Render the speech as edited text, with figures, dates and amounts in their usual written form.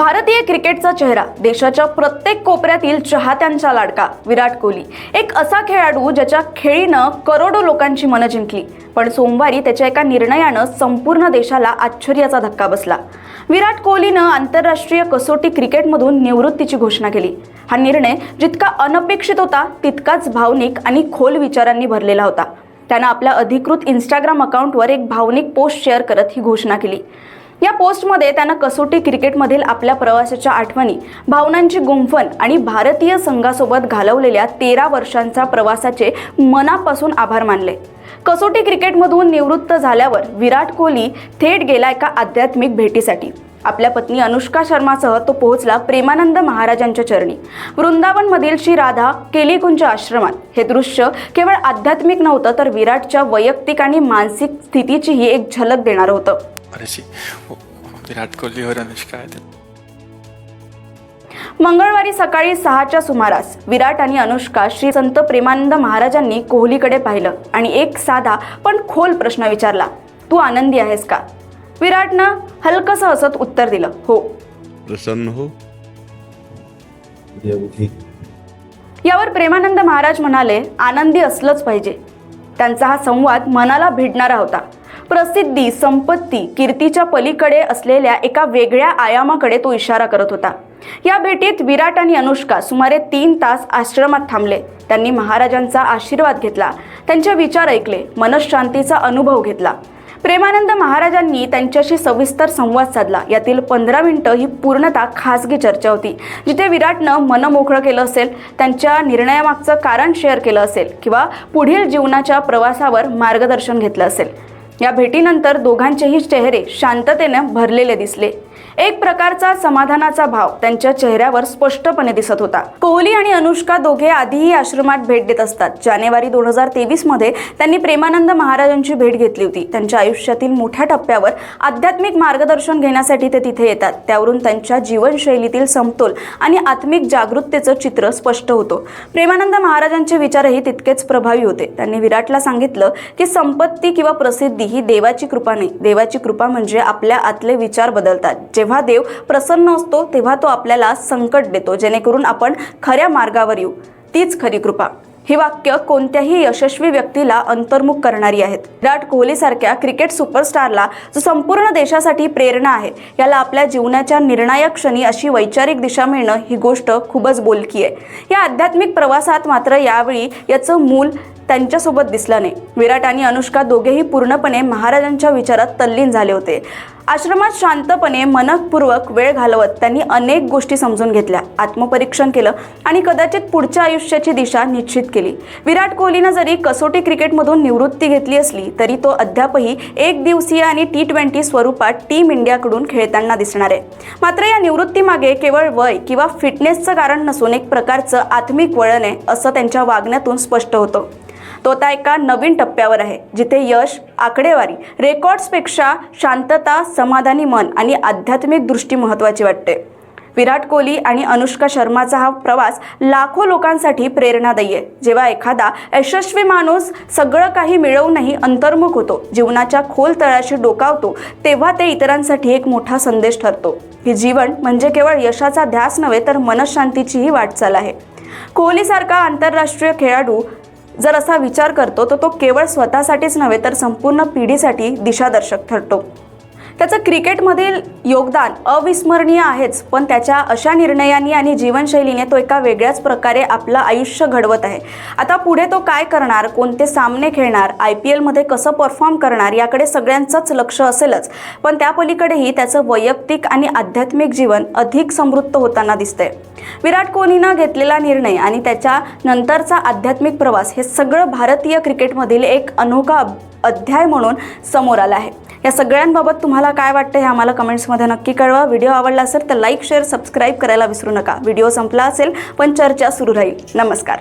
भारतीय क्रिकेटचा चेहरा, देशाच्या प्रत्येक कोपऱ्यातील चाहत्यांचा लाडका विराट कोहली एक असा खेळाडू ज्याच्या खेळीनं करोडो लोकांची मनं जिंकली। पण सोमवारी त्याच्या एका निर्णयानं संपूर्ण देशाला आश्चर्याचा धक्का बसला। विराट कोहलीनं आंतरराष्ट्रीय कसोटी क्रिकेटमधून निवृत्तीची घोषणा केली। हा निर्णय जितका अनपेक्षित होता तितकाच भावनिक आणि खोल विचारांनी भरलेला होता। त्यानं आपल्या अधिकृत इंस्टाग्राम अकाउंटवर एक भावनिक पोस्ट शेअर करत ही घोषणा केली। या पोस्टमध्ये त्यानं कसोटी क्रिकेटमधील आपल्या प्रवासाच्या आठवणी, भावनांची गुंफण आणि भारतीय संघासोबत घालवलेल्या 13 वर्षांचा प्रवासाचे मनापासून आभार मानले। कसोटी क्रिकेटमधून निवृत्त झाल्यावर विराट कोहली थेट गेला एका आध्यात्मिक भेटीसाठी। आपल्या पत्नी अनुष्का शर्मासह तो पोहोचला प्रेमानंद महाराजांच्या चरणी। वृंदावनमधील श्री राधा केलीकुंज आश्रमात हे दृश्य केवळ आध्यात्मिक नव्हतं तर विराटच्या वैयक्तिक आणि मानसिक स्थितीचीही एक झलक देणारं होतं। विराट कोहली और अनुष्का मंगळवारी सकाळी 6च्या सुमारास विराट आणि अनुष्का श्री संत प्रेमानंद महाराजांनी कोहलीकडे पाहिलं आणि एक साधा पण खोल प्रश्न विचारला, तू आनंदी आहेस का? विराटनं हलकसं हसत उत्तर दिलं, हो। प्रसन्न हो? यावर प्रेमानंद महाराज म्हणाले, आनंदी असलंच पाहिजे। त्यांचा हा संवाद मनाला भिडणारा होता। प्रसिद्धी, संपत्ती, कीर्तीच्या पलीकडे असलेल्या एका वेगळ्या आयामाकडे तो इशारा करत होता। या भेटीत विराट आणि अनुष्का सुमारे 3 तास आश्रमात थांबले। त्यांनी महाराजांचा आशीर्वाद घेतला, त्यांचे विचार ऐकले, मनशांतीचा अनुभव घेतला। प्रेमानंद महाराजांनी त्यांच्याशी सविस्तर संवाद साधला। यातील 15 मिनिटं ही पूर्णतः खासगी चर्चा होती, जिथे विराटनं मन मोकळं केलं असेल, त्यांच्या निर्णयामागचं कारण शेअर केलं असेल किंवा पुढील जीवनाच्या प्रवासावर मार्गदर्शन घेतलं असेल। या भेटीनंतर दोघांचेही चेहरे शांततेने भरलेले दिसले। एक प्रकारचा समाधानाचा भाव त्यांच्या चेहऱ्यावर स्पष्टपणे दिसत होता। कोहली आणि अनुष्का दोघे आधीही आश्रमात भेट देत असतात। जानेवारी 2023 मध्ये त्यांनी प्रेमानंद महाराजांची भेट घेतली होती। त्यांच्या आयुष्यातील मोठ्या टप्प्यावर आध्यात्मिक मार्गदर्शन घेण्यासाठी ते तिथे येतात। त्यावरून त्यांच्या जीवनशैलीतील समतोल आणि आत्मिक जागृततेचं चित्र स्पष्ट होतं। प्रेमानंद महाराजांचे विचारही तितकेच प्रभावी होते। त्यांनी विराटला सांगितलं की संपत्ती किंवा प्रसिद्धी ही देवाची कृपा नाही, देवाची कृपा म्हणजे आपल्या आतले विचार बदलतात। जेव्हा देव प्रसन्न असतो तेव्हा तो आपल्याला संकट देतो जेणेकरून आपण खऱ्या मार्गावर येऊ, तीच खरी कृपा। ही वाक्य कोणत्याही यशस्वी व्यक्तीला अंतर्मुख करणारी आहेत। विराट कोहली सारख्या क्रिकेट सुपरस्टारला जो संपूर्ण देशासाठी प्रेरणा आहे, याला आपल्या जीवनाच्या निर्णायक क्षणी अशी वैचारिक दिशा मिळणं ही गोष्ट खूपच बोलकी आहे। या आध्यात्मिक प्रवासात मात्र यावेळी याचं मूल त्यांच्यासोबत दिसलं नाही। विराट आणि अनुष्का दोघेही पूर्णपणे महाराजांच्या विचारात तल्लीन झाले होते। आश्रमात शांतपणे मनपूर्वक वेळ घालवत त्यांनी अनेक गोष्टी समजून घेतल्या, आत्मपरीक्षण केलं आणि कदाचित पुढच्या आयुष्याची दिशा निश्चित केली। विराट कोहलीनं जरी कसोटी क्रिकेटमधून निवृत्ती घेतली असली तरी तो अद्यापही एक दिवसीय आणि T20 स्वरूपात टीम इंडियाकडून खेळताना दिसणार आहे। मात्र या निवृत्तीमागे केवळ वय किंवा फिटनेसचं कारण नसून एक प्रकारचं आत्मिक वळण आहे असं त्यांच्या वागण्यातून स्पष्ट होतं। तो आता एका नवीन टप्प्यावर आहे, जिथे यश, आकडेवारी, रेकॉर्ड्सपेक्षा शांतता, समाधानी मन आणि आध्यात्मिक दृष्टी महत्त्वाची वाटते। विराट कोहली आणि अनुष्का शर्माचा हा प्रवास लाखो लोकांसाठी प्रेरणादायी आहे। जेव्हा एखादा यशस्वी माणूस सगळं काही मिळवूनही अंतर्मुख होतो, जीवनाच्या खोल तळाशी डोकावतो, तेव्हा ते इतरांसाठी एक मोठा संदेश ठरतो की जीवन म्हणजे केवळ यशाचा ध्यास नव्हे तर मनशांतीचीही वाटचाल आहे। कोहलीसारखा आंतरराष्ट्रीय खेळाडू जर असा विचार करतो तर तो केवळ स्वतःसाठीच नव्हे तर संपूर्ण पिढीसाठी दिशादर्शक ठरतो। त्याचं क्रिकेटमधील योगदान अविस्मरणीय आहेच, पण त्याच्या अशा निर्णयांनी आणि जीवनशैलीने तो एका वेगळ्याच प्रकारे आपलं आयुष्य घडवत आहे। आता पुढे तो काय करणार, कोणते सामने खेळणार, IPL मध्ये कसं परफॉर्म करणार याकडे सगळ्यांचंच लक्ष असेलच, पण त्या पलीकडेही त्याचं वैयक्तिक आणि आध्यात्मिक जीवन अधिक समृद्ध होताना दिसतंय। विराट कोहलीनं घेतलेला निर्णय आणि त्याच्या नंतरचा आध्यात्मिक प्रवास हे सगळं भारतीय क्रिकेटमधील एक अनोखा अध्याय म्हणून समोर आला आहे। या सगळ्यांबाबत तुम्हाला काय वाटतं हे आम्हाला कमेंट्समध्ये नक्की कळवा। व्हिडिओ आवडला असेल तर लाईक, शेअर, सबस्क्राईब करायला विसरू नका। व्हिडिओ संपला असेल पण चर्चा सुरू राहील। नमस्कार।